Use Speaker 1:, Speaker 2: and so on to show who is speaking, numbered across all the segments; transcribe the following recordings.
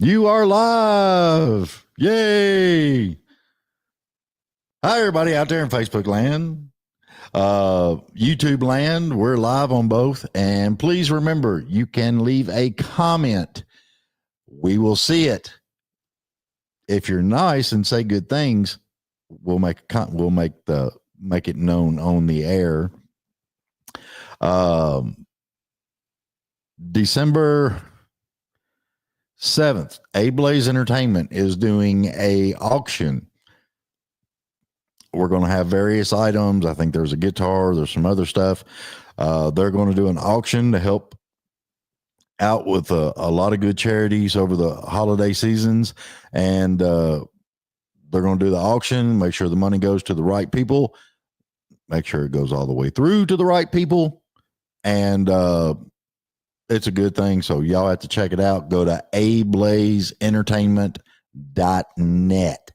Speaker 1: You are live. Yay. Hi, everybody out there in Facebook land, YouTube land. We're live on both. And please remember, you can leave a comment. We will see it. If you're nice and say good things, we'll make it known on the air. December 7th, A-Blaze Entertainment is doing a auction. We're going to have various items. I think there's a guitar. There's some other stuff. They're going to do an auction to help out with a lot of good charities over the holiday seasons. And they're going to do the auction, make sure the money goes to the right people, make sure it goes all the way through to the right people. And it's a good thing. So y'all have to check it out. Go to ablazeentertainment.net.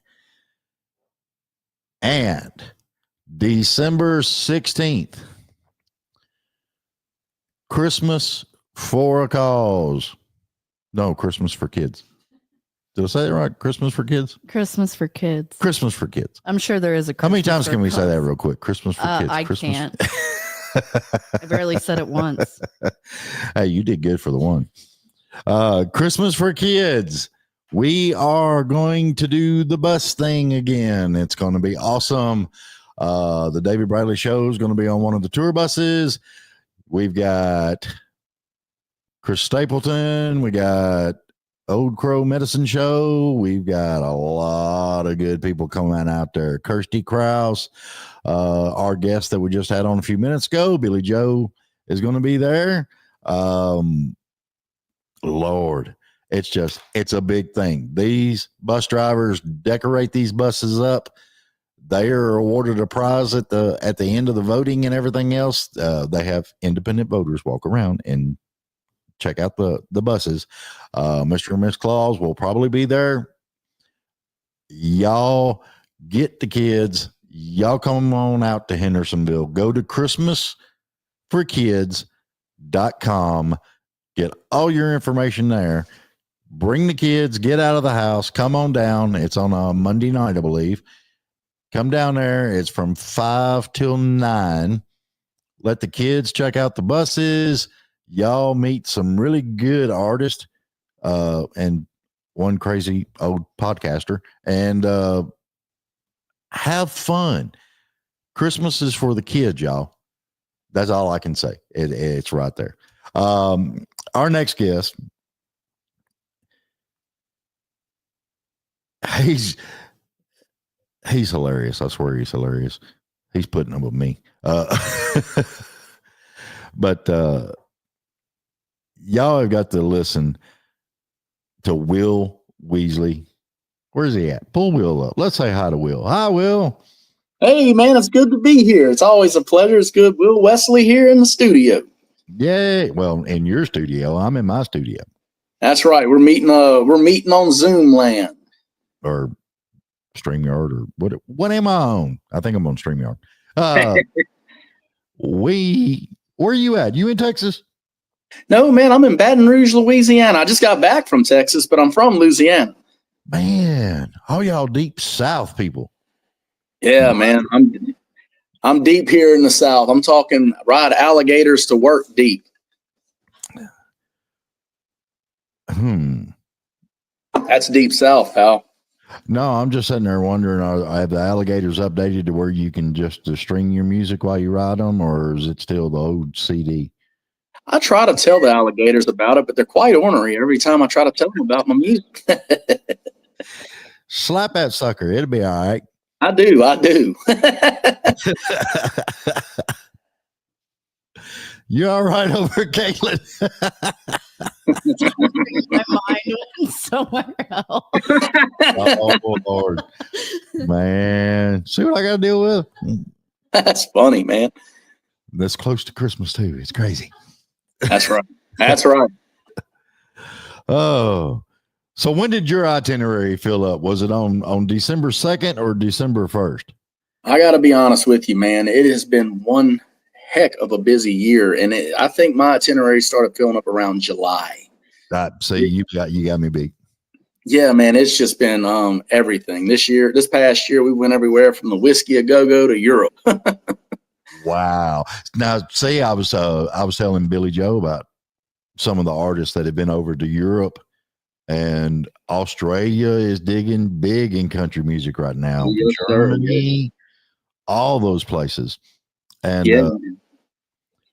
Speaker 1: And December 16th, Christmas for a Cause. No, Christmas for Kids. Did I say that right? Christmas for Kids?
Speaker 2: Christmas for Kids.
Speaker 1: Christmas for Kids.
Speaker 2: I'm sure there is a
Speaker 1: Christmas. How many times can we say that real quick? Christmas for Kids.
Speaker 2: I
Speaker 1: Christmas.
Speaker 2: Can't. I barely said it once.
Speaker 1: Hey, you did good for the one. Christmas for Kids. We are going to do the bus thing again. It's going to be awesome. The David Bradley show is going to be on one of the tour buses. We've got Chris Stapleton. We got Old Crow Medicine Show. We've got a lot of good people coming out there. Kirsty Krause, our guest that we just had on a few minutes ago, Billy Joe, is going to be there. Lord, it's a big thing. These bus drivers decorate these buses up. They are awarded a prize at the end of the voting and everything else. They have independent voters walk around and check out the buses. Mr. and Miss Claus will probably be there. Y'all get the kids. Y'all come on out to Hendersonville. Go to christmasforkids.com. Get all your information there. Bring the kids. Get out of the house. Come on down. It's on a Monday night, I believe. Come down there. It's from 5 till 9. Let the kids check out the buses. Y'all meet some really good artists and one crazy old podcaster, and have fun. Christmas is for the kids, y'all. That's all I can say. It's right there. Our next guest, he's hilarious. I swear he's hilarious. He's putting up with me. But y'all have got to listen to Will Wesley. Where's he at? Pull Will up. Let's say hi to Will. Hi, Will.
Speaker 3: Hey, man, it's good to be here. It's always a pleasure. It's good. Will Wesley here in the studio.
Speaker 1: Yay. Well, in your studio. I'm in my studio.
Speaker 3: That's right. We're meeting on Zoom land.
Speaker 1: Or StreamYard or what am I on? I think I'm on StreamYard. Where are you at? You in Texas?
Speaker 3: No, man, I'm in Baton Rouge, Louisiana. I just got back from Texas, but I'm from Louisiana.
Speaker 1: Man, all y'all deep South people.
Speaker 3: Yeah, man. I'm deep here in the South. I'm talking ride alligators to work deep. That's deep South, pal.
Speaker 1: No, I'm just sitting there wondering, are the alligators updated to where you can just string your music while you ride them, or is it still the old CD?
Speaker 3: I try to tell the alligators about it, but they're quite ornery every time I try to tell them about my music.
Speaker 1: Slap that sucker. It'll be all right.
Speaker 3: I do.
Speaker 1: You all right over, Caitlin?
Speaker 2: My mind went somewhere else.
Speaker 1: Oh, Lord. Man. See what I got to deal with?
Speaker 3: That's funny, man.
Speaker 1: That's close to Christmas, too. It's crazy.
Speaker 3: That's right. That's right.
Speaker 1: Oh. So when did your itinerary fill up? Was it on December 2nd or December 1st?
Speaker 3: I got to be honest with you, man. It has been one heck of a busy year, and I think my itinerary started filling up around July.
Speaker 1: See, you got me beat.
Speaker 3: Yeah, man, it's just been everything. This past year, we went everywhere from the Whiskey a Go Go to Europe.
Speaker 1: Wow. Now, see, I was telling Billy Joe about some of the artists that have been over to Europe, and Australia is digging big in country music right now.
Speaker 3: Yes, sir.
Speaker 1: Germany, all those places. And
Speaker 3: Yeah.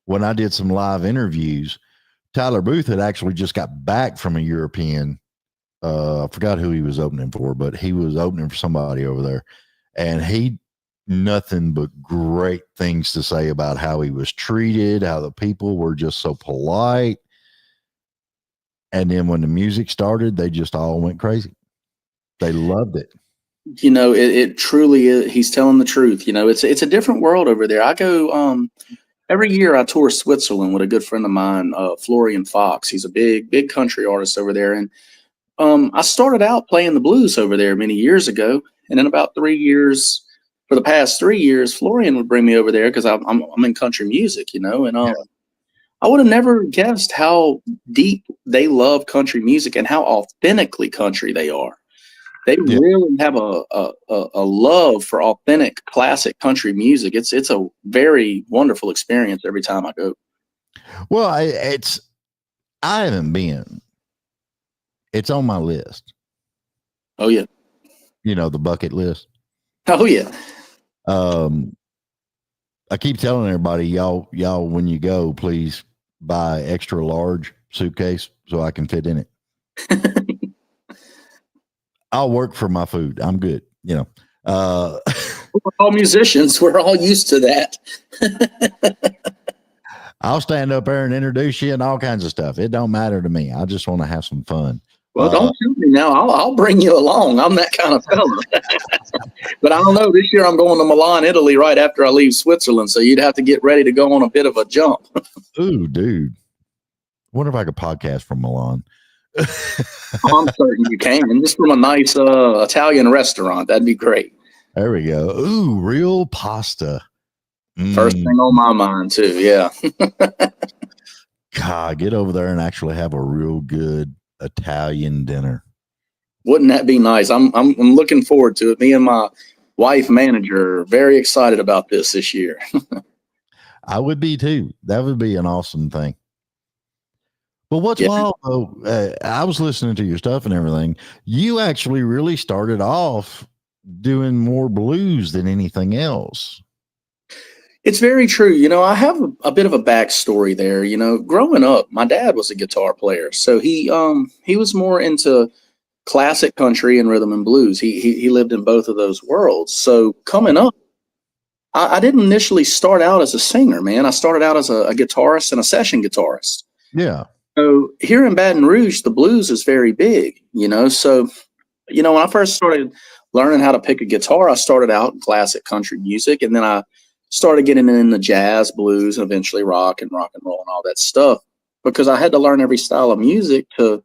Speaker 1: when I did some live interviews, Tyler Booth had actually just got back from a European. I forgot who he was opening for, but he was opening for somebody over there, and he nothing but great things to say about how he was treated, how the people were just so polite. And then when the music started, they just all went crazy. They loved it.
Speaker 3: You know, it truly is. He's telling the truth. You know, it's a different world over there. I go every year. I tour Switzerland with a good friend of mine, Florian Fox. He's a big country artist over there, and I started out playing the blues over there many years ago, and in about 3 years, for the past 3 years, Florian would bring me over there because I'm in country music, you know, and I would have never guessed how deep they love country music and how authentically country they are. They
Speaker 1: Yeah.
Speaker 3: really have a love for authentic classic country music. It's a very wonderful experience every time I go.
Speaker 1: Well, I haven't been. It's on my list.
Speaker 3: Oh yeah,
Speaker 1: You know, the bucket list.
Speaker 3: oh yeah.
Speaker 1: I keep telling everybody, y'all, when you go, please buy extra large suitcase so I can fit in it. I'll work for my food. I'm good. You know,
Speaker 3: We're all musicians. We're all used to that.
Speaker 1: I'll stand up there and introduce you and all kinds of stuff. It don't matter to me. I just want to have some fun.
Speaker 3: Well, don't shoot me now. I'll bring you along. I'm that kind of fella. But I don't know. This year I'm going to Milan, Italy, right after I leave Switzerland. So you'd have to get ready to go on a bit of a jump.
Speaker 1: Ooh, dude. Wonder if I could podcast from Milan.
Speaker 3: I'm certain you can. Just from a nice Italian restaurant. That'd be great.
Speaker 1: There we go. Ooh, real pasta.
Speaker 3: First thing on my mind, too. Yeah.
Speaker 1: God, get over there and actually have a real good Italian dinner.
Speaker 3: Wouldn't that be nice? I'm looking forward to it. Me and my wife manager are very excited about this year.
Speaker 1: I would be too. That would be an awesome thing. But what's wild though, I was listening to your stuff and everything. You actually really started off doing more blues than anything else.
Speaker 3: It's very true. You know, I have a bit of a backstory there. You know, growing up, my dad was a guitar player, so he was more into classic country and rhythm and blues. He lived in both of those worlds. So coming up, I didn't initially start out as a singer, man. I started out as a guitarist and a session guitarist.
Speaker 1: Yeah.
Speaker 3: So here in Baton Rouge, the blues is very big, you know. So, you know, when I first started learning how to pick a guitar, I started out in classic country music, and then I started getting into jazz, blues, and eventually rock and roll and all that stuff because I had to learn every style of music to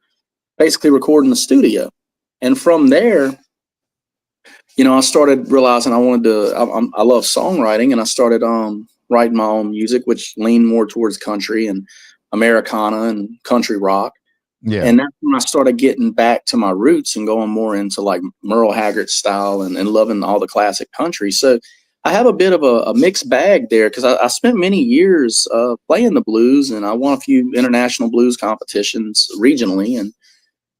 Speaker 3: basically record in the studio. And from there, you know, I started realizing I wanted to, I love songwriting, and I started writing my own music, which leaned more towards country and Americana and country rock.
Speaker 1: Yeah.
Speaker 3: And that's when I started getting back to my roots and going more into like Merle Haggard style and loving all the classic country. So I have a bit of a mixed bag there because I spent many years playing the blues, and I won a few international blues competitions regionally. And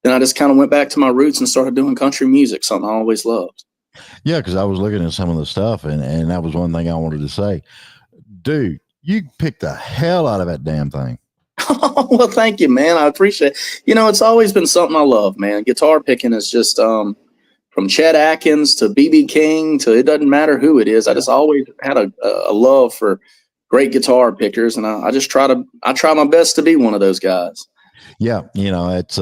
Speaker 3: then I just kind of went back to my roots and started doing country music, something I always loved.
Speaker 1: Yeah, because I was looking at some of the stuff, and that was one thing I wanted to say. Dude, you picked the hell out of that damn thing.
Speaker 3: Well, thank you, man. I appreciate it. You know, it's always been something I love, man. Guitar picking is just from Chet Atkins to B.B. King to it doesn't matter who it is. I just always had a love for great guitar pickers, and I just try my best to be one of those guys.
Speaker 1: Yeah, you know, it's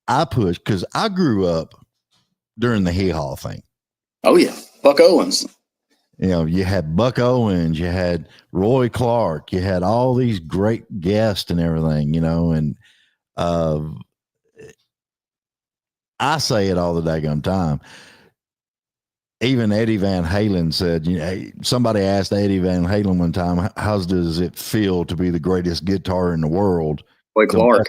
Speaker 1: I push because I grew up during the Hee Haw thing.
Speaker 3: Oh yeah, Buck Owens.
Speaker 1: You know, you had Buck Owens, you had Roy Clark, you had all these great guests and everything, you know, and I say it all the daggum time. Even Eddie Van Halen said, you know, somebody asked Eddie Van Halen one time, how does it feel to be the greatest guitar in the world?
Speaker 3: Roy Clark.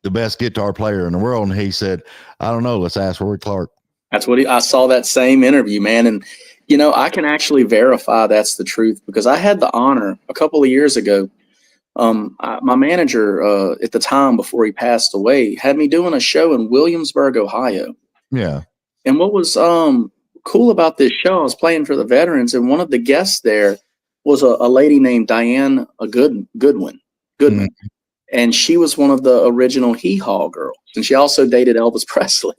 Speaker 1: the best guitar player in the world. And he said, I don't know, let's ask Roy Clark.
Speaker 3: That's what I saw that same interview, man. And, I can actually verify that's the truth because I had the honor a couple of years ago. My manager at the time before he passed away had me doing a show in Williamsburg, Ohio.
Speaker 1: Yeah.
Speaker 3: And what was cool about this show, I was playing for the veterans, and one of the guests there was a lady named Diane Goodwin. And she was one of the original Hee Haw girls. And she also dated Elvis Presley.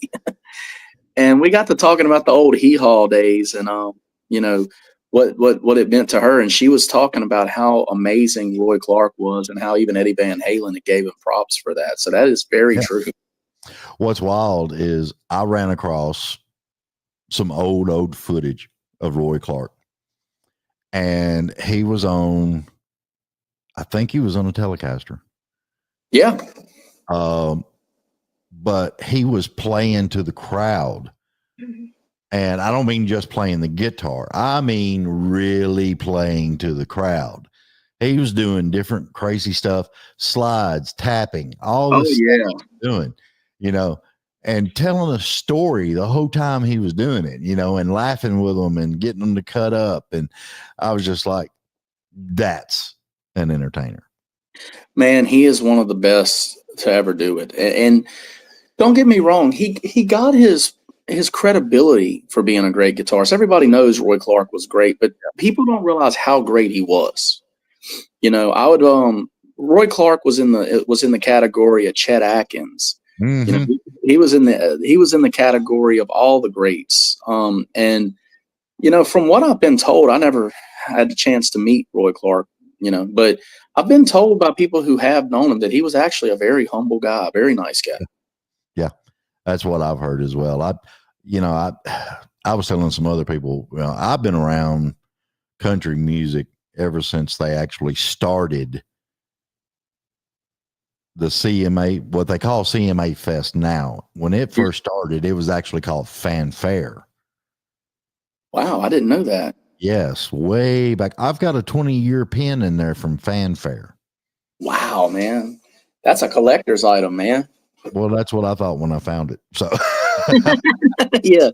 Speaker 3: And we got to talking about the old Hee Haw days and, what it meant to her. And she was talking about how amazing Roy Clark was and how even Eddie Van Halen gave him props for that. So that is very true.
Speaker 1: What's wild is I ran across some old footage of Roy Clark. And he was on, I think he was on a Telecaster.
Speaker 3: Yeah.
Speaker 1: But he was playing to the crowd. And I don't mean just playing the guitar. I mean really playing to the crowd. He was doing different crazy stuff, slides, tapping, all this stuff he was doing, and telling a story the whole time he was doing it, and laughing with them and getting them to cut up. And I was just like, that's an entertainer.
Speaker 3: Man, he is one of the best to ever do it. And don't get me wrong, he got his credibility for being a great guitarist. Everybody knows Roy Clark was great, but people don't realize how great he was. Roy Clark was in the category of Chet Atkins.
Speaker 1: Mm-hmm.
Speaker 3: He was in the category of all the greats. And from what I've been told, I never had the chance to meet Roy Clark, but I've been told by people who have known him that he was actually a very humble guy, a very nice guy.
Speaker 1: Yeah. That's what I've heard as well. I was telling some other people, I've been around country music ever since they actually started the CMA, what they call CMA Fest now. When it first started, it was actually called Fanfare.
Speaker 3: Wow, I didn't know that.
Speaker 1: Yes, way back. I've got a 20-year pin in there from Fanfare.
Speaker 3: Wow, man. That's a collector's item, man.
Speaker 1: Well, that's what I thought when I found it. So,
Speaker 3: yeah.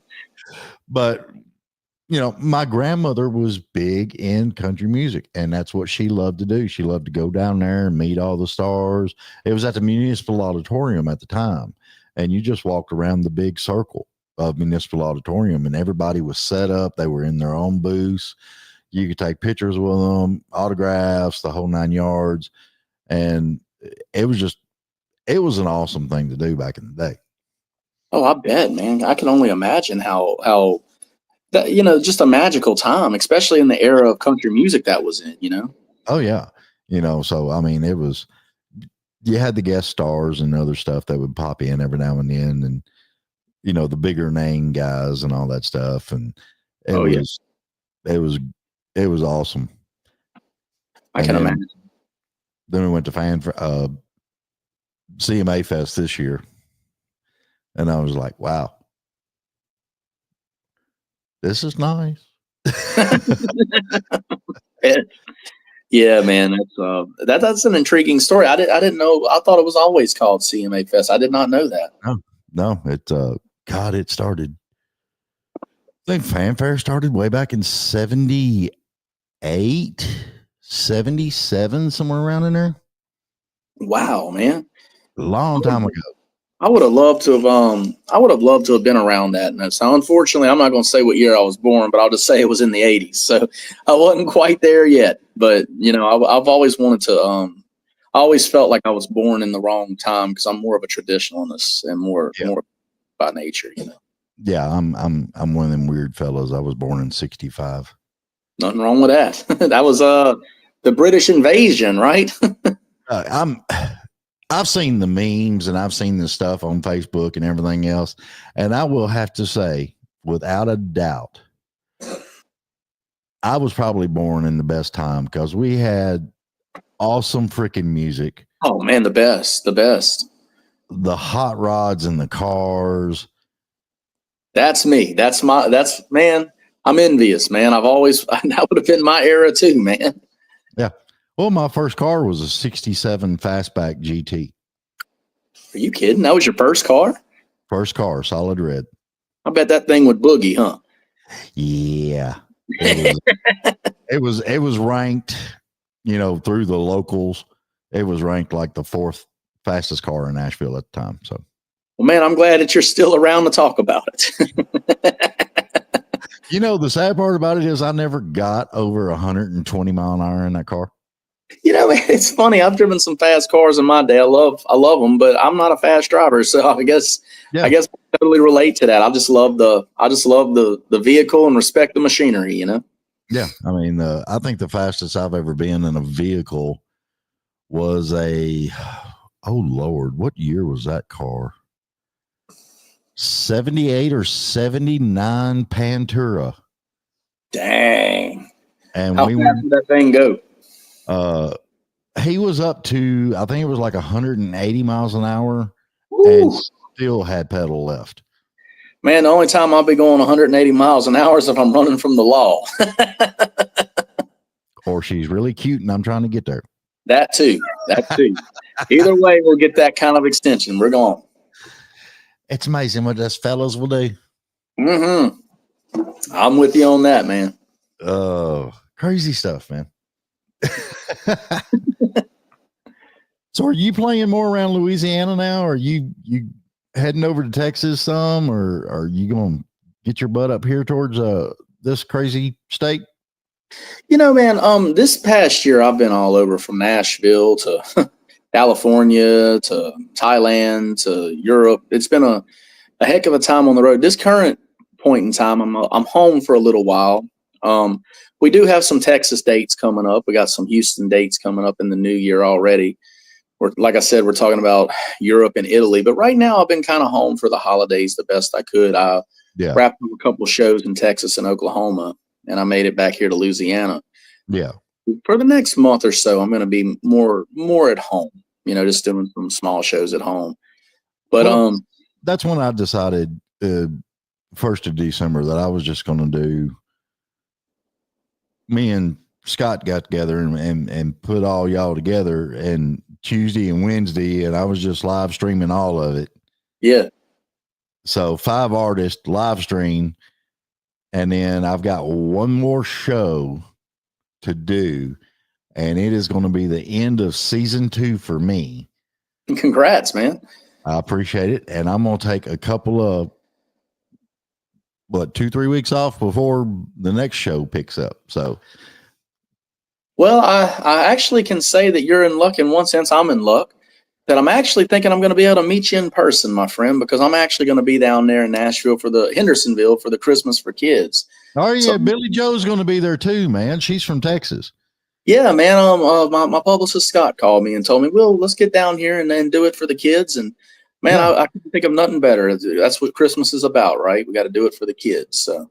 Speaker 1: But, my grandmother was big in country music, and that's what she loved to do. She loved to go down there and meet all the stars. It was at the Municipal Auditorium at the time, and you just walked around the big circle of Municipal Auditorium, and everybody was set up. They were in their own booths. You could take pictures with them, autographs, the whole 9 yards. And it was an awesome thing to do back in the day.
Speaker 3: Oh, I bet, man. I can only imagine how that, just a magical time, especially in the era of country music that was in,
Speaker 1: Oh yeah. So, I mean, you had the guest stars and other stuff that would pop in every now and then, and, the bigger name guys and all that stuff. And it was awesome.
Speaker 3: I can imagine.
Speaker 1: Then we went to CMA Fest this year. And I was like, wow, this is nice.
Speaker 3: Yeah, man. That's an intriguing story. I didn't know. I thought it was always called CMA Fest. I did not know that.
Speaker 1: No, it started. I think Fanfare started way back in 78, 77, somewhere around in there.
Speaker 3: Wow, man.
Speaker 1: A long time ago.
Speaker 3: I would have loved to have been around that. And so unfortunately, I'm not going to say what year I was born, but I'll just say it was in the 80s. So I wasn't quite there yet. But, I've always wanted to, I always felt like I was born in the wrong time because I'm more of a traditionalist and more by nature,
Speaker 1: Yeah, I'm one of them weird fellows. I was born in 65.
Speaker 3: Nothing wrong with that. That was the British invasion, right?
Speaker 1: I've seen the memes and I've seen the stuff on Facebook and everything else. And I will have to say, without a doubt, I was probably born in the best time because we had awesome freaking music.
Speaker 3: Oh man, the best.
Speaker 1: The hot rods in the cars.
Speaker 3: That's me. Man, I'm envious, man. That would have been my era too, man.
Speaker 1: Yeah. Well, my first car was a 67 Fastback GT.
Speaker 3: Are you kidding? That was your first car?
Speaker 1: First car, solid red.
Speaker 3: I bet that thing would boogie, huh?
Speaker 1: Yeah. It was ranked, through the locals. It was ranked like the fourth fastest car in Nashville at the time. So,
Speaker 3: well, man, I'm glad that you're still around to talk about it.
Speaker 1: the sad part about it is I never got over 120 mile an hour in that car.
Speaker 3: It's funny. I've driven some fast cars in my day. I love them, but I'm not a fast driver, so I guess I totally relate to that. I just love the vehicle and respect the machinery.
Speaker 1: Yeah, I mean, I think the fastest I've ever been in a vehicle was oh Lord, what year was that car? 78 or 79 Pantura.
Speaker 3: Dang!
Speaker 1: And
Speaker 3: how fast did that thing go?
Speaker 1: He was up to, I think it was like 180 miles an hour.
Speaker 3: Ooh.
Speaker 1: And still had pedal left.
Speaker 3: Man, the only time I'll be going 180 miles an hour is if I'm running from the law.
Speaker 1: Or she's really cute and I'm trying to get there.
Speaker 3: That too. Either way, we'll get that kind of extension. We're going.
Speaker 1: It's amazing what us fellows will do.
Speaker 3: Mm-hmm. I'm with you on that, man.
Speaker 1: Crazy stuff, man. So are you playing more around Louisiana now? Or are you heading over to Texas some, or are you going to get your butt up here towards this crazy state?
Speaker 3: Man, this past year I've been all over, from Nashville to California to Thailand to Europe. It's been a heck of a time on the road. This current point in time, I'm home for a little while. We do have some Texas dates coming up. We got some Houston dates coming up in the new year already. Like I said, we're talking about Europe and Italy, but right now I've been kind of home for the holidays the best I could. I wrapped up a couple shows in Texas and Oklahoma, and I made it back here to Louisiana.
Speaker 1: Yeah.
Speaker 3: For the next month or so, I'm going to be more at home, just doing some small shows at home. But
Speaker 1: that's when I decided 1st of December that I was just going to do. Me and Scott got together and put all y'all together, and Tuesday and Wednesday, and I was just live streaming all of it.
Speaker 3: Yeah.
Speaker 1: So 5 artists live stream, and then I've got one more show to do, and it is going to be the end of season 2 for me.
Speaker 3: Congrats, man.
Speaker 1: I appreciate it. And I'm going to take a couple of 2-3 weeks off before the next show picks up. So,
Speaker 3: well, I actually can say that you're in luck in one sense. I'm in luck that I'm actually thinking I'm going to be able to meet you in person, my friend, because I'm actually going to be down there in Nashville for the Hendersonville for the Christmas for Kids.
Speaker 1: Oh yeah, so, Billy Joe's going to be there too, man. She's from Texas.
Speaker 3: Yeah, man. My publicist Scott called me and told me, "Well, let's get down here and then do it for the kids." And man, I couldn't think of nothing better. That's what Christmas is about, right? We got to do it for the kids. So,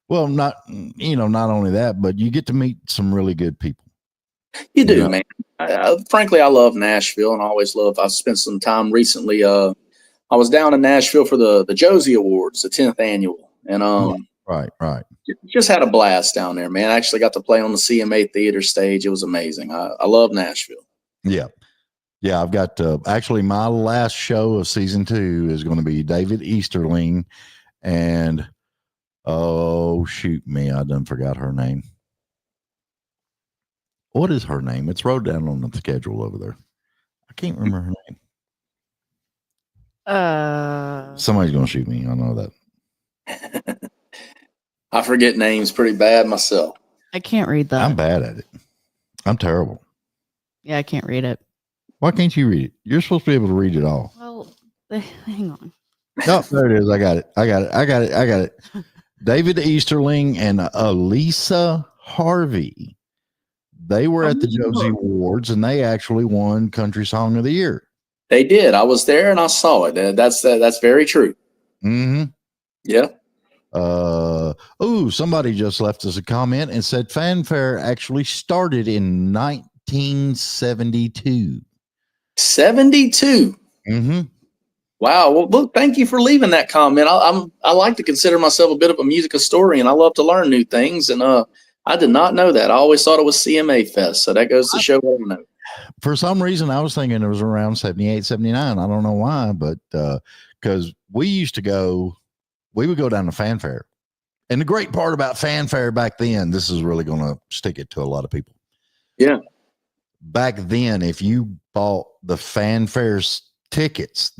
Speaker 1: well, not only that, but you get to meet some really good people.
Speaker 3: You do, man. Frankly, I love Nashville, and I always love. I spent some time recently. I was down in Nashville for the Josie Awards, the 10th annual, and
Speaker 1: right.
Speaker 3: Just had a blast down there, man. I actually got to play on the CMA Theater stage. It was amazing. I love Nashville.
Speaker 1: Yeah. I've got actually my last show of season 2 is going to be David Easterling, and oh shoot me, I done forgot her name. What is her name? It's wrote down on the schedule over there. I can't remember her name. Somebody's gonna shoot me. I know that.
Speaker 3: I forget names pretty bad myself.
Speaker 2: I can't read that.
Speaker 1: I'm bad at it. I'm terrible.
Speaker 2: Yeah, I can't read it.
Speaker 1: Why can't you read it? You're supposed to be able to read it all.
Speaker 2: Well, hang on.
Speaker 1: No, there it is. I got it. David Easterling and Elisa Harvey. They were at the Josie Awards, and they actually won Country Song of the Year.
Speaker 3: They did. I was there, and I saw it. That's very true.
Speaker 1: Mm-hmm.
Speaker 3: Yeah.
Speaker 1: Somebody just left us a comment and said Fanfare actually started in 1972.
Speaker 3: 72.
Speaker 1: Mm-hmm.
Speaker 3: Wow. Well, look, thank you for leaving that comment. I like to consider myself a bit of a music historian. I love to learn new things, and I did not know that. I always thought it was CMA Fest, so that goes to show what I know.
Speaker 1: For some reason, I was thinking it was around 78, 79. I don't know why, but because we would go down to Fanfare. And the great part about Fanfare back then, this is really going to stick it to a lot of people.
Speaker 3: Yeah.
Speaker 1: Back then, if you bought the Fanfare's tickets,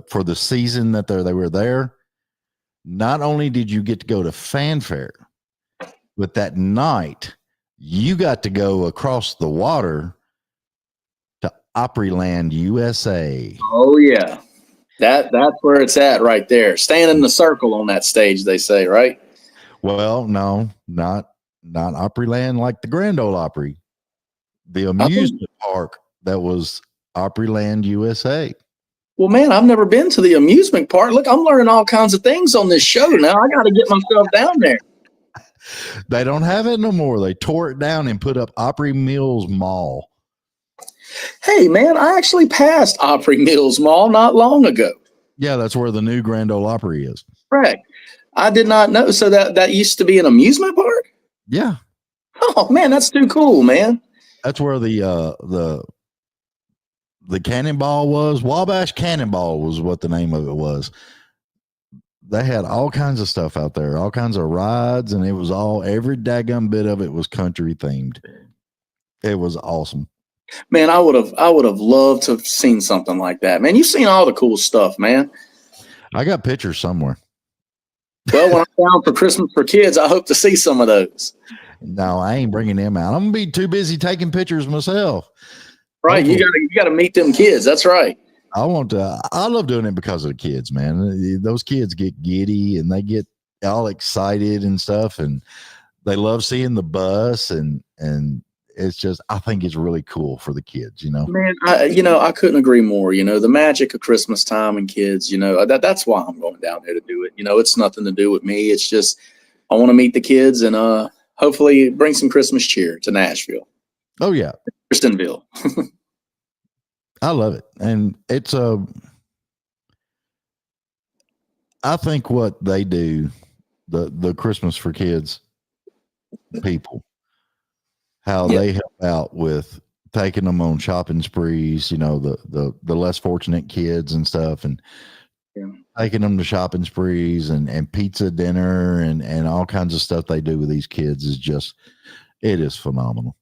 Speaker 1: for the season that they were there, not only did you get to go to Fanfare, but that night you got to go across the water to Opryland, USA.
Speaker 3: Oh yeah. That's where it's at right there. Stand in the circle on that stage, they say, right?
Speaker 1: Well, no, not Opryland like the Grand Ole Opry. The amusement park that was Opryland, USA.
Speaker 3: Well, man, I've never been to the amusement park. Look, I'm learning all kinds of things on this show now. I got to get myself down there.
Speaker 1: They don't have it no more. They tore it down and put up Opry Mills Mall.
Speaker 3: Hey, man, I actually passed Opry Mills Mall not long ago.
Speaker 1: Yeah, that's where the new Grand Ole Opry is.
Speaker 3: Correct. I did not know. So that used to be an amusement park?
Speaker 1: Yeah.
Speaker 3: Oh, man, that's too cool, man.
Speaker 1: That's where the Cannonball was. Wabash Cannonball was what the name of it was. They had all kinds of stuff out there, all kinds of rides, and it was every daggum bit of it was country themed. It was awesome.
Speaker 3: Man, I would have loved to have seen something like that. Man, you've seen all the cool stuff, man.
Speaker 1: I got pictures somewhere.
Speaker 3: Well, when I'm down for Christmas for Kids, I hope to see some of those.
Speaker 1: No, I ain't bringing them out. I'm gonna be too busy taking pictures myself.
Speaker 3: Right, you gotta meet them kids. That's right.
Speaker 1: I love doing it because of the kids, man. Those kids get giddy and they get all excited and stuff, and they love seeing the bus, and it's just, I think it's really cool for the kids,
Speaker 3: Man, I couldn't agree more. The magic of Christmas time and kids, that's why I'm going down there to do it. It's nothing to do with me. It's just, I want to meet the kids and hopefully bring some Christmas cheer to Nashville.
Speaker 1: Oh yeah.
Speaker 3: Kristenville.
Speaker 1: I love it. And it's I think what they do, the Christmas for Kids people, how they help out with taking them on shopping sprees, the less fortunate kids and stuff, and taking them to shopping sprees and pizza dinner and all kinds of stuff they do with these kids it is phenomenal.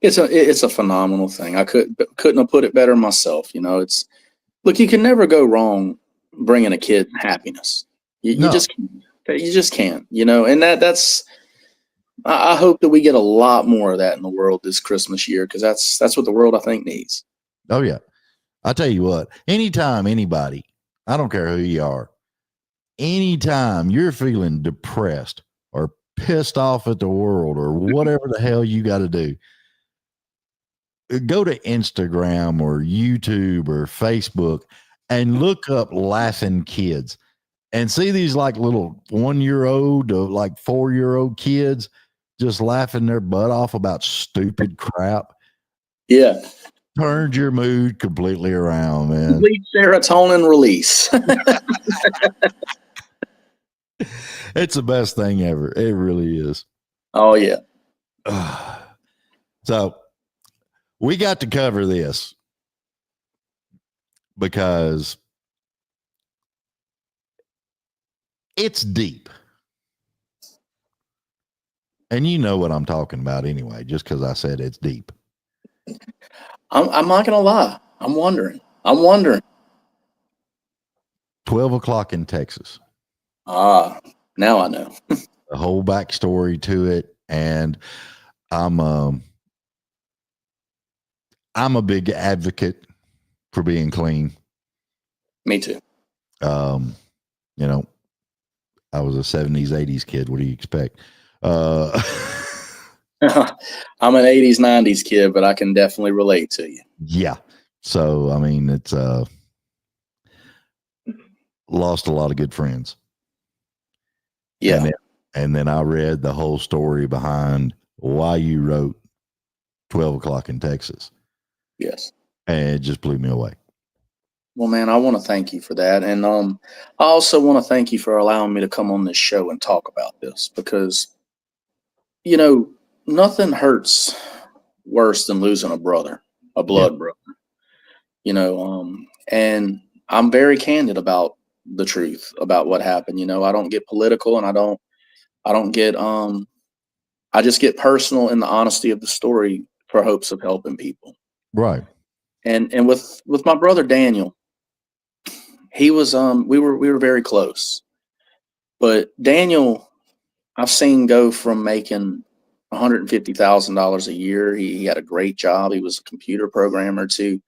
Speaker 3: It's a phenomenal thing. I couldn't have put it better myself. Look, you can never go wrong bringing a kid happiness. You just can't, and that's, I hope that we get a lot more of that in the world this Christmas year, because that's what the world, I think, needs.
Speaker 1: Oh yeah. I'll tell you what, anytime anybody, I don't care who you are, anytime you're feeling depressed or pissed off at the world or whatever the hell you got to do, go to Instagram or YouTube or Facebook and look up Laughing Kids and see these like little 1-year-old to like 4-year-old kids just laughing their butt off about stupid crap.
Speaker 3: Yeah.
Speaker 1: Turns your mood completely around, man.
Speaker 3: Complete serotonin release.
Speaker 1: It's the best thing ever. It really is.
Speaker 3: Oh yeah.
Speaker 1: So we got to cover this because it's deep. And you know what I'm talking about anyway, just because I said it's deep.
Speaker 3: I'm not going to lie. I'm wondering.
Speaker 1: 12 o'clock in Texas.
Speaker 3: Now I know.
Speaker 1: The whole backstory to it. And I'm a big advocate for being clean.
Speaker 3: Me too.
Speaker 1: I was a 70s, 80s kid. What do you expect?
Speaker 3: I'm an 80s, 90s kid, but I can definitely relate to you.
Speaker 1: Yeah. So, I mean, it's lost a lot of good friends.
Speaker 3: Yeah.
Speaker 1: And then I read the whole story behind why you wrote 12 o'clock in Texas.
Speaker 3: Yes.
Speaker 1: And it just blew me away.
Speaker 3: Well, man, I want to thank you for that. And I also want to thank you for allowing me to come on this show and talk about this, because, nothing hurts worse than losing a brother, a blood brother, you know, and I'm very candid about the truth about what happened. You know, I don't get political, and I don't get, I just get personal in the honesty of the story for hopes of helping people.
Speaker 1: Right.
Speaker 3: And with my brother Daniel, he was, we were very close, but Daniel, I've seen go from making $150,000 a year. He had a great job. He was a computer programmer to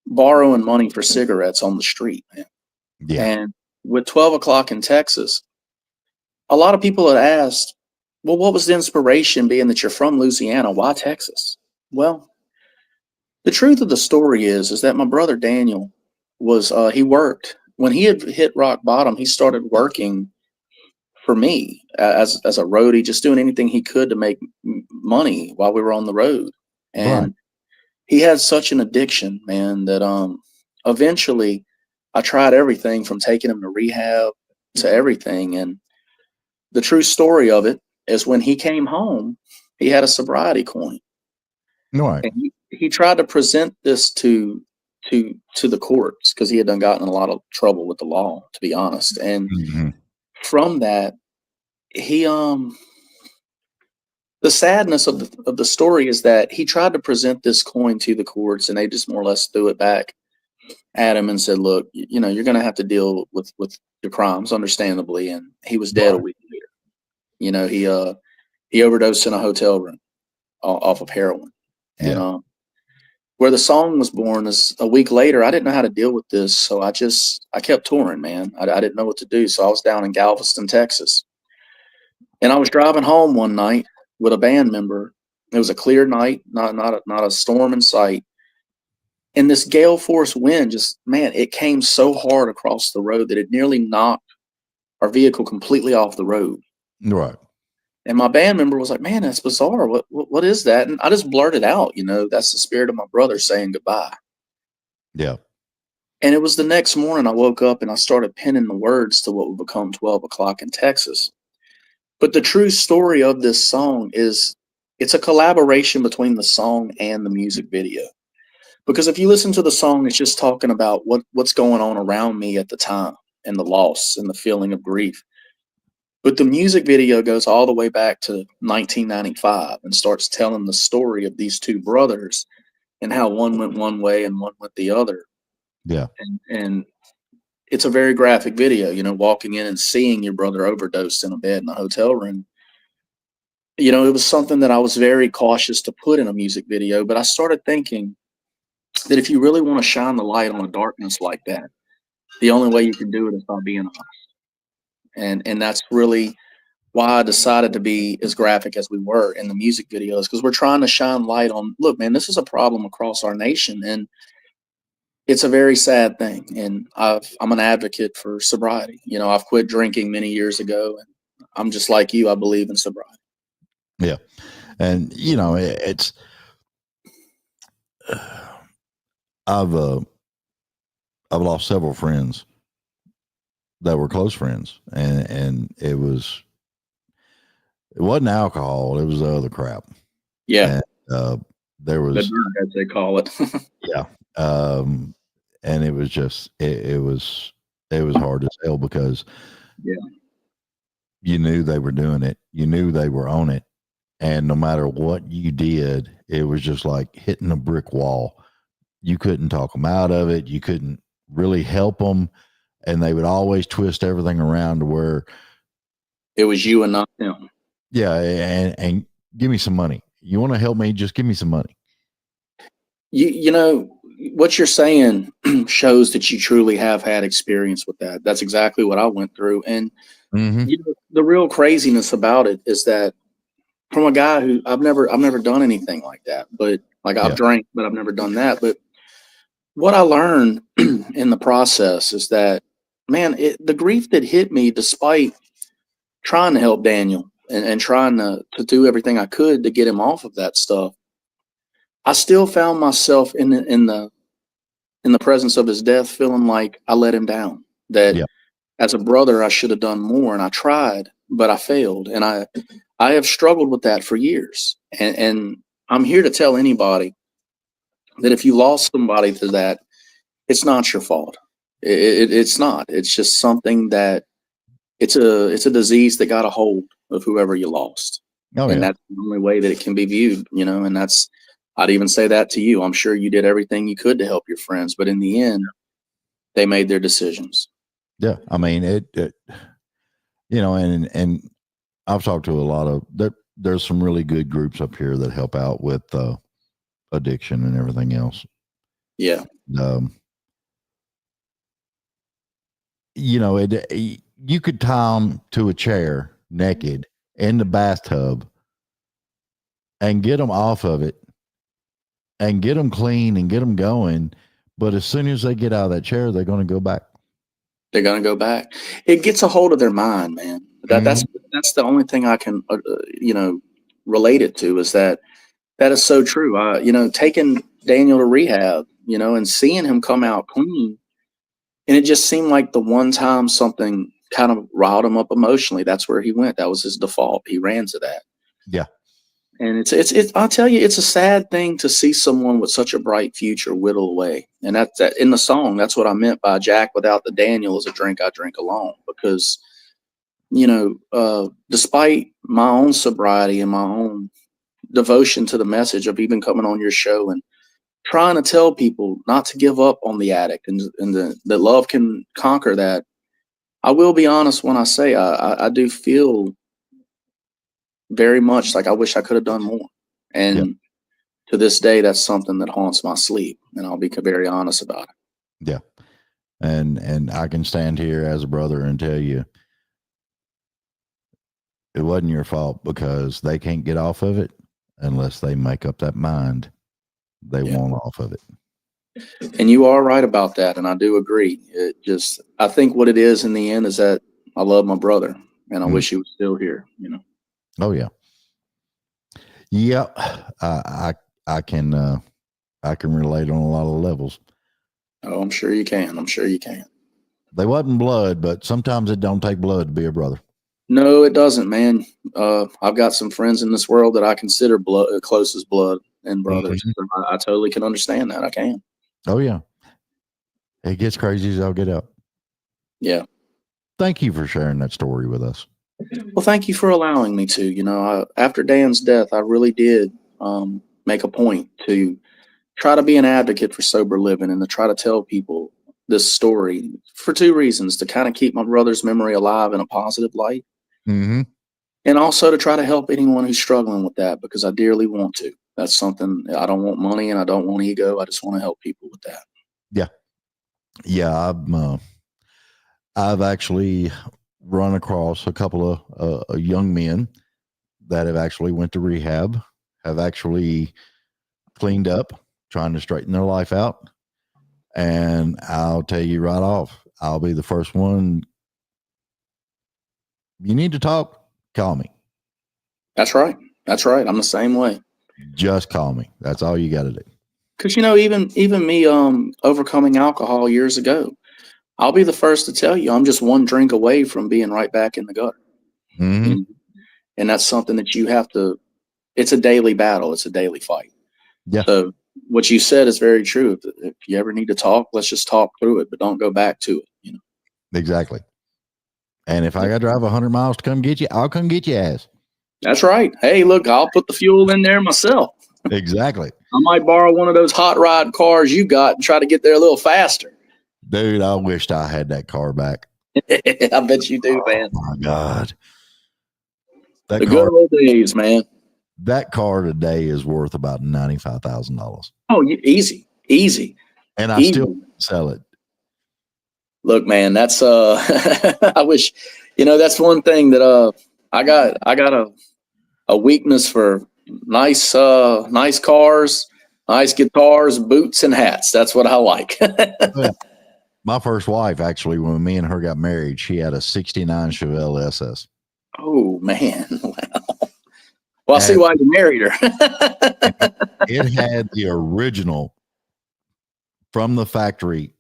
Speaker 3: borrowing money for cigarettes on the street, man.
Speaker 1: Yeah.
Speaker 3: And with 12 o'clock in Texas, a lot of people had asked, well, what was the inspiration, being that you're from Louisiana? Why Texas? Well, the truth of the story is that my brother Daniel was, he worked when he had hit rock bottom. He started working for me as a roadie, just doing anything he could to make money while we were on the road. And
Speaker 1: Right.
Speaker 3: he had such an addiction, man, that eventually I tried everything from taking him to rehab to everything. And the true story of it is, when he came home, he had a sobriety coin.
Speaker 1: Right.
Speaker 3: And he tried to present this to the courts, because he had done gotten in a lot of trouble with the law, to be honest. And
Speaker 1: Mhm.
Speaker 3: from that, he the sadness of the story is that he tried to present this coin to the courts, and they just more or less threw it back at him and said, look, you know, you're going to have to deal with your crimes, understandably. And he was dead a
Speaker 1: Right.
Speaker 3: week later. You know, he overdosed in a hotel room off of heroin. And
Speaker 1: Yeah.
Speaker 3: where the song was born is a week later. I didn't know how to deal with this, so I kept touring, man. I didn't know what to do, so I was down in Galveston, Texas, and I was driving home one night with a band member. It was a clear night, not a storm in sight, and this gale force wind, just, man, it came so hard across the road that it nearly knocked our vehicle completely off the road.
Speaker 1: Right.
Speaker 3: And my band member was like, man, that's bizarre. What is that? And I just blurted out, you know, that's the spirit of my brother saying goodbye.
Speaker 1: Yeah.
Speaker 3: And it was the next morning I woke up and I started penning the words to what would become 12 o'clock in Texas. But the true story of this song is, it's a collaboration between the song and the music video. Because if you listen to the song, it's just talking about what's going on around me at the time, and the loss and the feeling of grief. But the music video goes all the way back to 1995 and starts telling the story of these two brothers, and how one went one way and one went the other.
Speaker 1: Yeah.
Speaker 3: And it's a very graphic video, you know, walking in and seeing your brother overdosed in a bed in a hotel room. You know, it was something that I was very cautious to put in a music video, but I started thinking that if you really want to shine the light on a darkness like that, the only way you can do it is by being honest. And that's really why I decided to be as graphic as we were in the music videos, because we're trying to shine light on, look, man, this is a problem across our nation, and it's a very sad thing. And I'm an advocate for sobriety. You know, I've quit drinking many years ago, and I'm just like you. I believe in sobriety.
Speaker 1: Yeah. And you know, it's I've I've lost several friends that were close friends, and it wasn't alcohol, it was the other crap.
Speaker 3: Yeah,
Speaker 1: And there
Speaker 3: the
Speaker 1: was,
Speaker 3: dirt, as they call it.
Speaker 1: yeah, and it was just it was hard as hell, because
Speaker 3: Yeah.
Speaker 1: you knew they were doing it, you knew they were on it, and no matter what you did, it was just like hitting a brick wall. You couldn't talk them out of it, you couldn't really help them, and they would always twist everything around to where,
Speaker 3: It was you and not them.
Speaker 1: yeah, and give me some money. You want to help me? Just give me some money.
Speaker 3: You know what you're saying shows that you truly have had experience with that. That's exactly what I went through. And
Speaker 1: Mm-hmm.
Speaker 3: you know, the real craziness about it is that, from a guy who I've never done anything like that, but like, I've
Speaker 1: Yeah.
Speaker 3: drank, but I've never done that. But what I learned in the process is that, man, the grief that hit me, despite trying to help Daniel and trying to do everything I could to get him off of that stuff, I still found myself in the presence of his death, feeling like I let him down. That
Speaker 1: Yeah.
Speaker 3: as a brother, I should have done more, and I tried, but I failed. And I have struggled with that for years. And I'm here to tell anybody that if you lost somebody to that, it's not your fault. It's not. It's just something that it's a disease that got a hold of whoever you lost.
Speaker 1: Oh
Speaker 3: And
Speaker 1: yeah.
Speaker 3: that's the only way that it can be viewed, and I'd even say that to you. I'm sure you did everything you could to help your friends, but in the end, they made their decisions.
Speaker 1: Yeah. I mean, and I've talked to a lot of there's some really good groups up here that help out with addiction and everything else.
Speaker 3: Yeah.
Speaker 1: Um, you could tie them to a chair naked in the bathtub and get them off of it and get them clean and get them going. But as soon as they get out of that chair, they're going to go back.
Speaker 3: They're going to go back. It gets a hold of their mind, man. That's the only thing I can, relate it to is that is so true. Taking Daniel to rehab, and seeing him come out clean, and it just seemed like the one time something kind of riled him up emotionally. That's where he went. That was his default. He ran to that.
Speaker 1: Yeah.
Speaker 3: And it's I'll tell you, it's a sad thing to see someone with such a bright future whittle away. And that in the song, that's what I meant by Jack without the Daniel is a drink I drink alone. Because, despite my own sobriety and my own devotion to the message of even coming on your show and trying to tell people not to give up on the addict and that love can conquer that, I will be honest when I say I do feel very much like I wish I could have done more. And to this day, that's something that haunts my sleep. And I'll be very honest about it.
Speaker 1: Yeah. And I can stand here as a brother and tell you it wasn't your fault because they can't get off of it unless they make up that mind they want off of it.
Speaker 3: And you are right about that. And I do agree. I think what it is in the end is that I love my brother and I wish he was still here,
Speaker 1: Oh yeah. Yeah. I can relate on a lot of levels.
Speaker 3: Oh, I'm sure you can.
Speaker 1: They wasn't blood, but sometimes it don't take blood to be a brother.
Speaker 3: No, it doesn't, man. I've got some friends in this world that I consider closest blood and brothers.
Speaker 1: Mm-hmm.
Speaker 3: I totally can understand that. I can.
Speaker 1: Oh yeah. It gets crazy as I'll get out.
Speaker 3: Yeah.
Speaker 1: Thank you for sharing that story with us.
Speaker 3: Well, thank you for allowing me to. After Dan's death, I really did make a point to try to be an advocate for sober living and to try to tell people this story for two reasons: to kind of keep my brother's memory alive in a positive light,
Speaker 1: and
Speaker 3: also to try to help anyone who's struggling with that, because I dearly want to. That's something. I don't want money and I don't want ego. I just want to help people with that.
Speaker 1: Yeah. I've actually run across a couple of young men that have actually went to rehab, have actually cleaned up, trying to straighten their life out. And I'll tell you right off, I'll be the first one. You need to talk, call me.
Speaker 3: That's right. I'm the same way.
Speaker 1: Just call me. That's all you got to do.
Speaker 3: Because, even me overcoming alcohol years ago, I'll be the first to tell you I'm just one drink away from being right back in the gutter.
Speaker 1: Mm-hmm.
Speaker 3: And that's something that you have to, it's a daily battle. It's a daily fight.
Speaker 1: Yeah.
Speaker 3: So what you said is very true. If you ever need to talk, let's just talk through it, but don't go back to it.
Speaker 1: Exactly. And if I got to drive 100 miles to come get you, I'll come get your ass.
Speaker 3: That's right. Hey, look, I'll put the fuel in there myself.
Speaker 1: Exactly.
Speaker 3: I might borrow one of those hot rod cars you got and try to get there a little faster.
Speaker 1: Dude, I wished I had that car back.
Speaker 3: I bet you do, man.
Speaker 1: Oh my God.
Speaker 3: The good old days, man.
Speaker 1: That car today is worth about $95,000.
Speaker 3: Oh, easy.
Speaker 1: And I still sell it.
Speaker 3: Look, man, that's I wish, that's one thing that I got a weakness for nice cars, nice guitars, boots, and hats. That's what I like.
Speaker 1: My first wife, actually, when me and her got married, she had a 69 Chevelle SS.
Speaker 3: Oh man. Wow. Well, I see why you married her.
Speaker 1: It had the original from the factory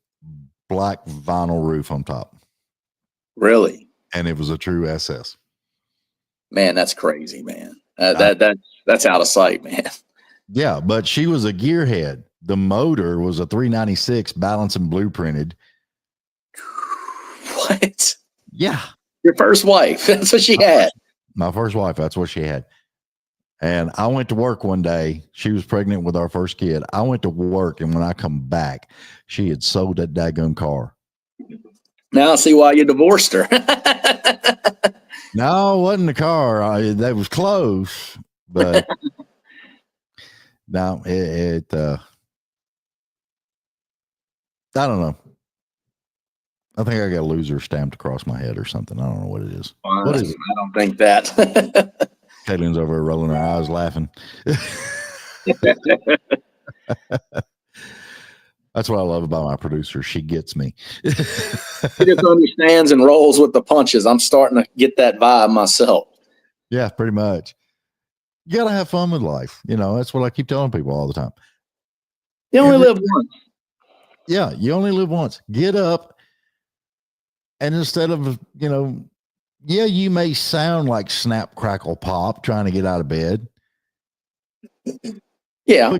Speaker 1: black vinyl roof on top.
Speaker 3: Really?
Speaker 1: And it was a true SS.
Speaker 3: Man, that's crazy, man. That's out of sight, man.
Speaker 1: Yeah, but she was a gearhead. The motor was a 396 balanced and blueprinted.
Speaker 3: What?
Speaker 1: Yeah.
Speaker 3: Your first wife? That's what she had.
Speaker 1: My first wife, that's what she had. And I went to work one day. She was pregnant with our first kid. I went to work, and when I come back, she had sold that daggone car.
Speaker 3: Now I see why you divorced her.
Speaker 1: No, it wasn't the car. That was close, but no, I don't know. I think I got a loser stamped across my head or something. I don't know what it is. What is it?
Speaker 3: I don't think that.
Speaker 1: Caitlin's over there rolling her eyes laughing. That's what I love about my producer. She gets me.
Speaker 3: She just understands and rolls with the punches. I'm starting to get that vibe myself.
Speaker 1: Yeah, pretty much. You got to have fun with life. You know, that's what I keep telling people all the time.
Speaker 3: You only live once.
Speaker 1: Yeah, you only live once. Get up, and instead of, yeah, you may sound like snap, crackle, pop trying to get out of bed.
Speaker 3: Yeah.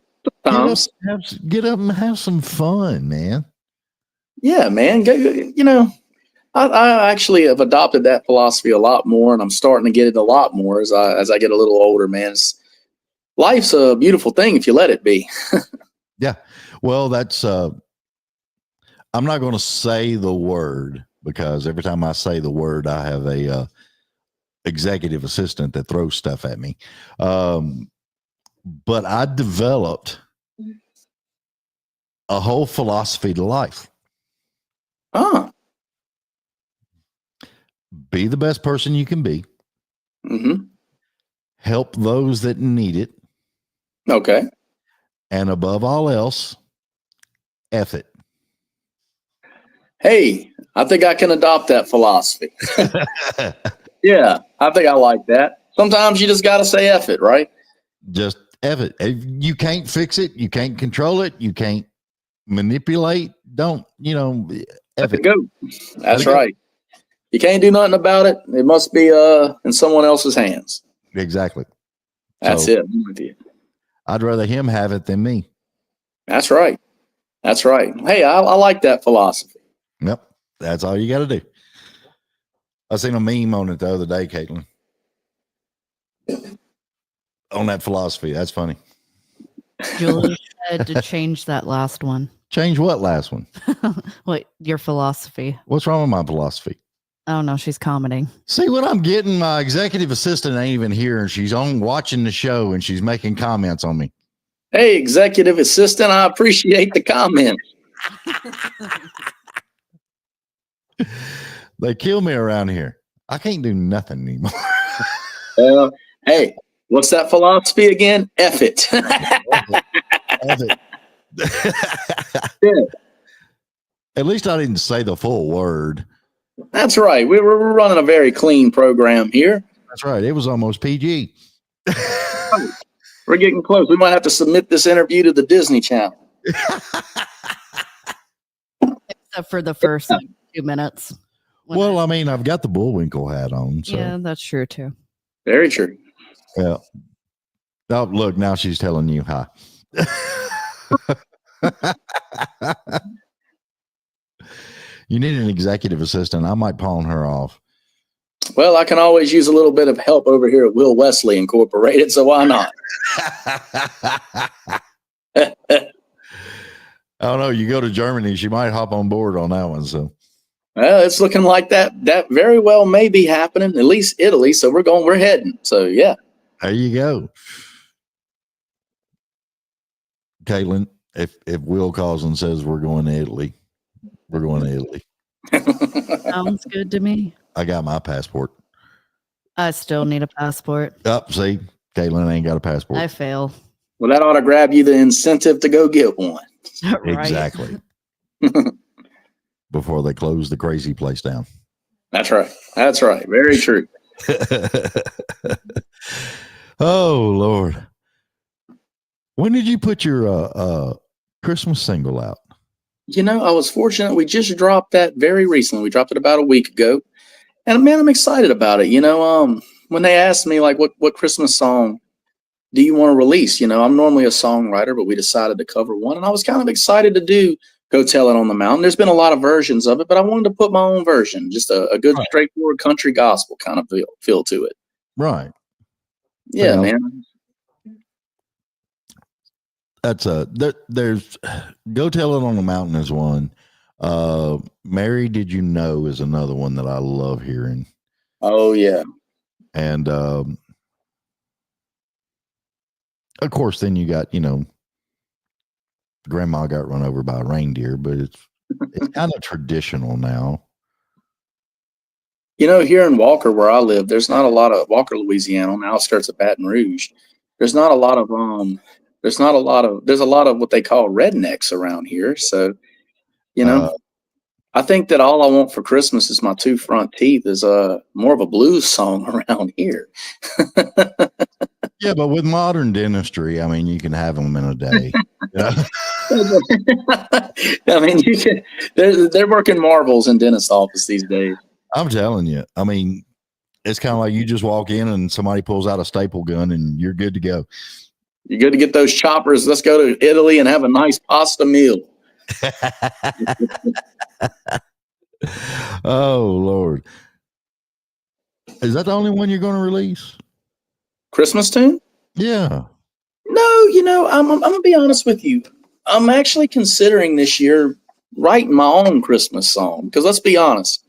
Speaker 1: Get up and have some fun, man.
Speaker 3: Yeah, man. I actually have adopted that philosophy a lot more, and I'm starting to get it a lot more as I get a little older, man. Life's a beautiful thing if you let it be.
Speaker 1: Yeah. Well, that's I'm not going to say the word, because every time I say the word, I have a executive assistant that throws stuff at me. But I developed a whole philosophy to life. Be the best person you can be.
Speaker 3: Mm-hmm.
Speaker 1: Help those that need it.
Speaker 3: Okay.
Speaker 1: And above all else, F it.
Speaker 3: Hey, I think I can adopt that philosophy. Yeah, I think I like that. Sometimes you just got to say F it, right?
Speaker 1: Just F it. You can't fix it. You can't control it. You can't manipulate. Don't, F it.
Speaker 3: Go. That's right. You can't do nothing about it. It must be in someone else's hands.
Speaker 1: Exactly.
Speaker 3: That's it. I'm with you.
Speaker 1: I'd rather him have it than me.
Speaker 3: That's right. That's right. Hey, I like that philosophy.
Speaker 1: Yep. That's all you got to do. I seen a meme on it the other day, Caitlin. On that philosophy. That's funny.
Speaker 2: Julie said to change that last one.
Speaker 1: Change what last one?
Speaker 2: What, your philosophy?
Speaker 1: What's wrong with my philosophy?
Speaker 2: Oh no, she's commenting.
Speaker 1: See what I'm getting? My executive assistant ain't even here, and she's on watching the show, and she's making comments on me.
Speaker 3: Hey, executive assistant, I appreciate the comment.
Speaker 1: They kill me around here. I can't do nothing anymore.
Speaker 3: Hey, what's that philosophy again? F it.
Speaker 1: F it.
Speaker 3: Yeah.
Speaker 1: At least I didn't say the full word.
Speaker 3: That's right. We're running a very clean program here.
Speaker 1: That's right. It was almost PG.
Speaker 3: We're getting close. We might have to submit this interview to the Disney Channel.
Speaker 2: Except for the first 2 minutes.
Speaker 1: Well, I mean, I've got the Bullwinkle hat on. So.
Speaker 2: Yeah, that's true too.
Speaker 3: Very true.
Speaker 1: Yeah. Oh, look, now she's telling you hi. You need an executive assistant. I might pawn her off.
Speaker 3: Well, I can always use a little bit of help over here at Wesley Incorporated, so why not?
Speaker 1: I don't know. You go to Germany, she might hop on board on that one. So,
Speaker 3: well, it's looking like that very well may be happening. At least Italy. So we're heading. So yeah.
Speaker 1: There you go, Caitlin. If Will calls and says we're going to Italy, we're going to Italy.
Speaker 2: Sounds good to me.
Speaker 1: I got my passport.
Speaker 2: I still need a passport.
Speaker 1: See, Caitlin ain't got a passport.
Speaker 2: I fail.
Speaker 3: Well, that ought to grab you the incentive to go get one.
Speaker 2: Right.
Speaker 1: Exactly. Before they close the crazy place down.
Speaker 3: That's right. That's right. Very true.
Speaker 1: Oh, Lord. When did you put your Christmas single out?
Speaker 3: I was fortunate. We just dropped that very recently. We dropped it about a week ago. And man, I'm excited about it. When they asked me like what Christmas song do you want to release? I'm normally a songwriter, but we decided to cover one, and I was kind of excited to do Go Tell It on the Mountain. There's been a lot of versions of it, but I wanted to put my own version, just a good,
Speaker 1: Right.
Speaker 3: straightforward country gospel kind of feel to it.
Speaker 1: Right.
Speaker 3: Yeah,
Speaker 1: Well,
Speaker 3: man.
Speaker 1: That's there's Go Tell It on the Mountain is one. Mary, Did You Know is another one that I love hearing.
Speaker 3: Oh, yeah.
Speaker 1: And of course, then you got, Grandma Got Run Over by a Reindeer, but it's kind of traditional now.
Speaker 3: Here in Walker, where I live, there's not a lot of Walker, Louisiana, on the outskirts of Baton Rouge. There's a lot of what they call rednecks around here. So, I think that All I Want for Christmas Is My Two Front Teeth is more of a blues song around here.
Speaker 1: Yeah, but with modern dentistry, I mean, you can have them in a day. Yeah.
Speaker 3: I mean, they're working marvels in dentist office these days.
Speaker 1: I'm telling you. I mean, it's kind of like you just walk in and somebody pulls out a staple gun and you're good to go.
Speaker 3: You're good to get those choppers. Let's go to Italy and have a nice pasta meal.
Speaker 1: Oh, Lord. Is that the only one you're going to release?
Speaker 3: Christmas tune?
Speaker 1: Yeah.
Speaker 3: No, I'm going to be honest with you. I'm actually considering this year writing my own Christmas song, because let's be honest,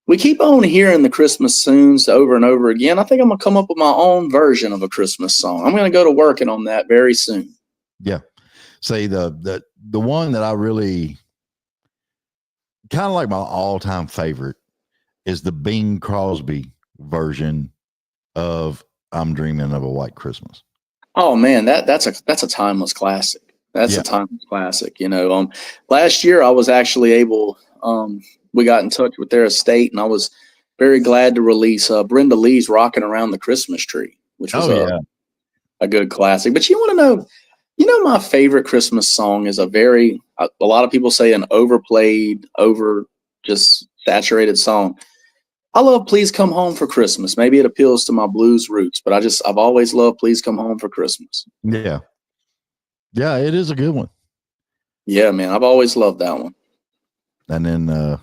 Speaker 3: we keep on hearing the Christmas tunes over and over again. I think I'm going to come up with my own version of a Christmas song. I'm going to go to working on that very soon.
Speaker 1: Yeah. See, the one that I really kind of like my all-time favorite is the Bing Crosby version of I'm Dreaming of a White Christmas.
Speaker 3: Oh man, that's a timeless classic. That's a timeless classic. Last year I was actually able, we got in touch with their estate, and I was very glad to release Brenda Lee's "Rocking Around the Christmas Tree," which was a good classic. But you want to know, my favorite Christmas song is a lot of people say an overplayed, just saturated song. I love "Please Come Home for Christmas." Maybe it appeals to my blues roots, but I've always loved "Please Come Home for Christmas."
Speaker 1: Yeah. Yeah, it is a good one.
Speaker 3: Yeah, man, I've always loved that one.
Speaker 1: And then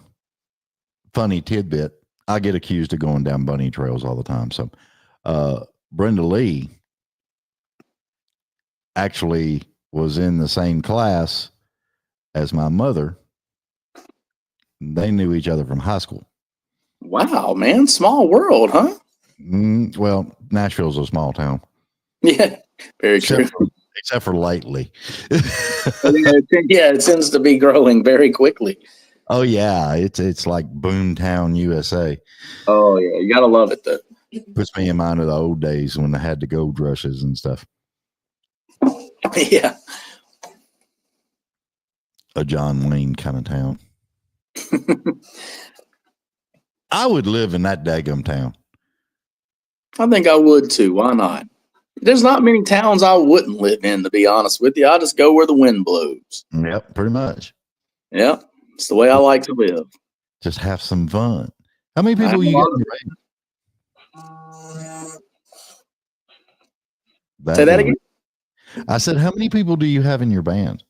Speaker 1: funny tidbit, I get accused of going down bunny trails all the time. So Brenda Lee actually was in the same class as my mother. They knew each other from high school.
Speaker 3: Wow, man. Small world, huh?
Speaker 1: Well, Nashville's a small town.
Speaker 3: Yeah, very true.
Speaker 1: Except for lately.
Speaker 3: It tends to be growing very quickly.
Speaker 1: Oh, yeah. It's like Boomtown, USA.
Speaker 3: Oh, yeah. You got to love it, though.
Speaker 1: Puts me in mind of the old days when I had the gold rushes and stuff.
Speaker 3: Yeah.
Speaker 1: A John Wayne kind of town. I would live in that daggum town.
Speaker 3: I think I would too. Why not? There's not many towns I wouldn't live in, to be honest with you. I just go where the wind blows.
Speaker 1: Yep, pretty much.
Speaker 3: Yep. It's the way I like to live.
Speaker 1: Just have some fun. How many people you got in your band?
Speaker 3: Say that again?
Speaker 1: I said, how many people do you have in your band?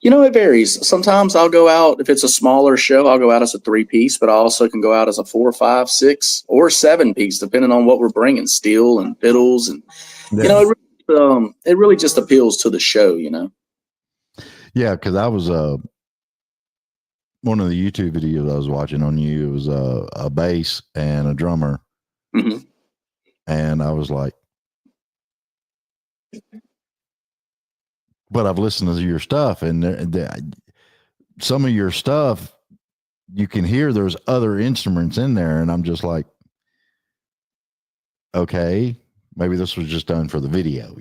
Speaker 3: It varies. Sometimes I'll go out, if it's a smaller show, I'll go out as a 3-piece, but I also can go out as a 4, 5, 6, or 7-piece, depending on what we're bringing, steel and fiddles. And, it really just appeals to the show,
Speaker 1: Yeah, because I was one of the YouTube videos I was watching on you, it was a bass and a drummer.
Speaker 3: Mm-hmm.
Speaker 1: And I was like, but I've listened to your stuff, and some of your stuff, you can hear there's other instruments in there, and I'm just like, okay, maybe this was just done for the video,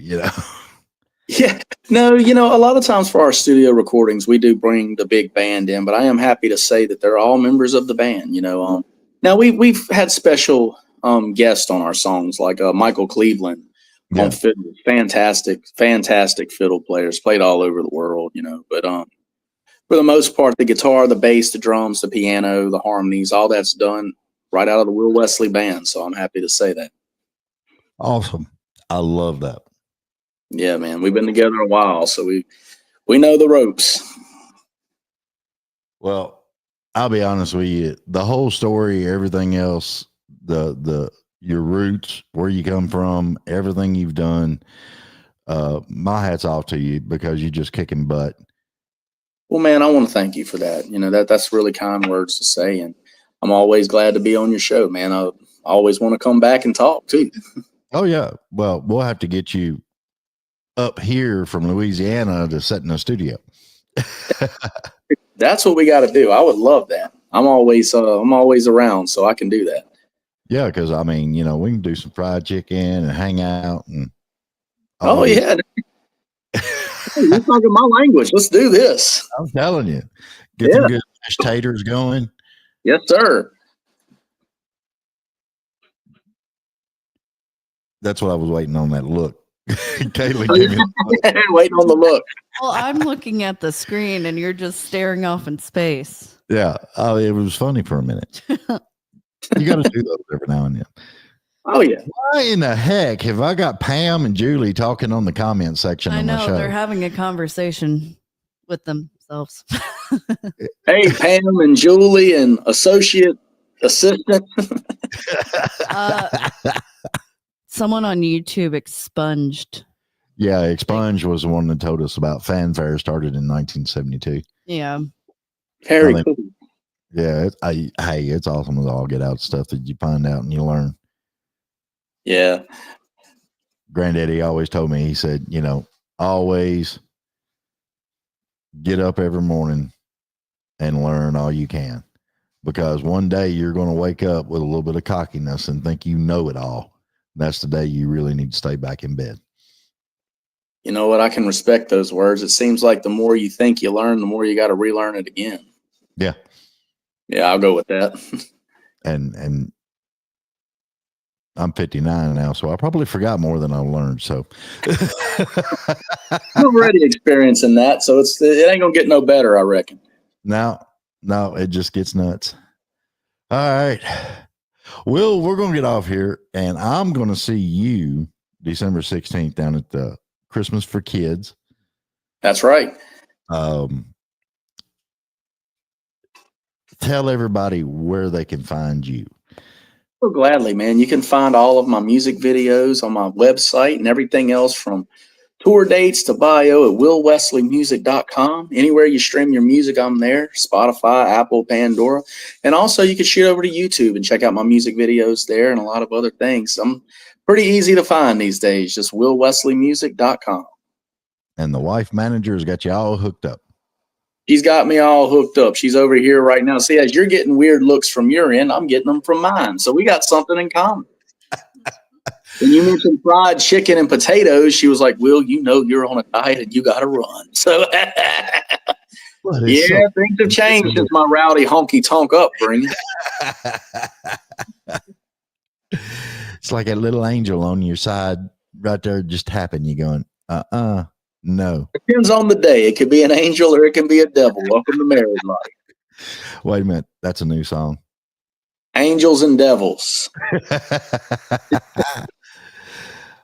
Speaker 3: Yeah, no, a lot of times for our studio recordings, we do bring the big band in, but I am happy to say that they're all members of the band. Now we've had special guests on our songs, like Michael Cleveland. On fiddle, fantastic fiddle players, played all over the world, but for the most part, the guitar, the bass, the drums, the piano, the harmonies, all that's done right out of the Will Wesley band. So I'm happy to say that.
Speaker 1: Awesome. I love that.
Speaker 3: Yeah, man. We've been together a while, so we know the ropes.
Speaker 1: Well, I'll be honest with you. The whole story, everything else, your roots, where you come from, everything you've done, my hat's off to you because you're just kicking butt.
Speaker 3: Well, man, I want to thank you for that. That's really kind words to say, and I'm always glad to be on your show, man. I always want to come back and talk too.
Speaker 1: Oh yeah. Well, we'll have to get you up here from Louisiana to sit in the studio.
Speaker 3: That's what we got to do. I would love that. I'm always around, so I can do that.
Speaker 1: Yeah, because I mean, we can do some fried chicken and hang out and.
Speaker 3: Oh yeah. You're talking my language. Let's do this.
Speaker 1: I'm telling you. Get some good mashed taters going.
Speaker 3: Yes, sir.
Speaker 1: That's what I was waiting on, that look. Caitlin gave me
Speaker 3: waiting on the look.
Speaker 2: Well, I'm looking at the screen and you're just staring off in space.
Speaker 1: Yeah. Oh, it was funny for a minute. You got to do those every now and then.
Speaker 3: Oh yeah.
Speaker 1: Why in the heck have I got Pam and Julie talking on the comment section of my show?
Speaker 2: They're having a conversation with themselves.
Speaker 3: Hey, Pam and Julie and assistant.
Speaker 2: Someone on YouTube expunged.
Speaker 1: Yeah, Expunge was the one that told us about Fanfare, started in 1972.
Speaker 2: Yeah.
Speaker 3: Very cool.
Speaker 1: Yeah, it's awesome with all get out stuff that you find out and you learn.
Speaker 3: Yeah.
Speaker 1: Granddaddy always told me, he said, always get up every morning and learn all you can, because one day you're going to wake up with a little bit of cockiness and think you know it all. That's the day you really need to stay back in bed.
Speaker 3: You know what? I can respect those words. It seems like the more you think you learn, the more you got to relearn it again.
Speaker 1: Yeah.
Speaker 3: Yeah, I'll go with that.
Speaker 1: And I'm 59 now, so I probably forgot more than I learned. So
Speaker 3: I'm already experiencing that, so it ain't gonna get no better, I reckon.
Speaker 1: No, it just gets nuts. All right. Will, we're gonna get off here, and I'm gonna see you December 16th down at the Christmas for Kids.
Speaker 3: That's right.
Speaker 1: Tell everybody where they can find you.
Speaker 3: So gladly, man. You can find all of my music videos on my website and everything else from tour dates to bio at willwesleymusic.com. Anywhere you stream your music, I'm there. Spotify, Apple, Pandora. And also you can shoot over to YouTube and check out my music videos there and a lot of other things. I'm pretty easy to find these days. Just willwesleymusic.com.
Speaker 1: And the wife manager has got you all hooked up.
Speaker 3: She's got me all hooked up. She's over here right now. See, as you're getting weird looks from your end, I'm getting them from mine. So we got something in common. When you mentioned fried chicken and potatoes, she was like, Will, you're on a diet and you got to run. So, yeah, things have changed since my rowdy honky tonk upbringing.
Speaker 1: It's like a little angel on your side right there just tapping you going, no.
Speaker 3: Depends on the day. It could be an angel or it can be a devil. Welcome to married life.
Speaker 1: Wait a minute. That's a new song.
Speaker 3: Angels and devils.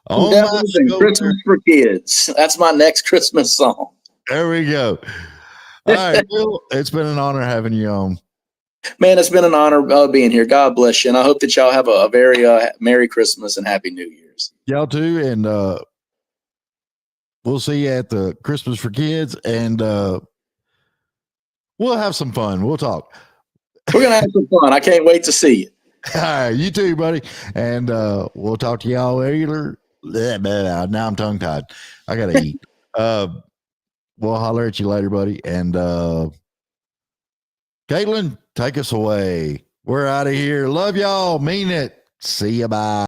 Speaker 3: Devils and Christmas for Kids. That's my next Christmas song.
Speaker 1: There we go. All right, Bill, it's been an honor having you on. Man,
Speaker 3: it's been an honor being here. God bless you. And I hope that y'all have a very Merry Christmas and Happy New Year's.
Speaker 1: Y'all too. And we'll see you at the Christmas for Kids. And we'll have some fun. We'll talk.
Speaker 3: We're going to have some fun. I can't wait to see you.
Speaker 1: All right, you too, buddy. And we'll talk to y'all later. Now I'm tongue tied. I got to eat. We'll holler at you later, buddy. And Caitlin, take us away. We're out of here. Love y'all. Mean it. See you. Bye.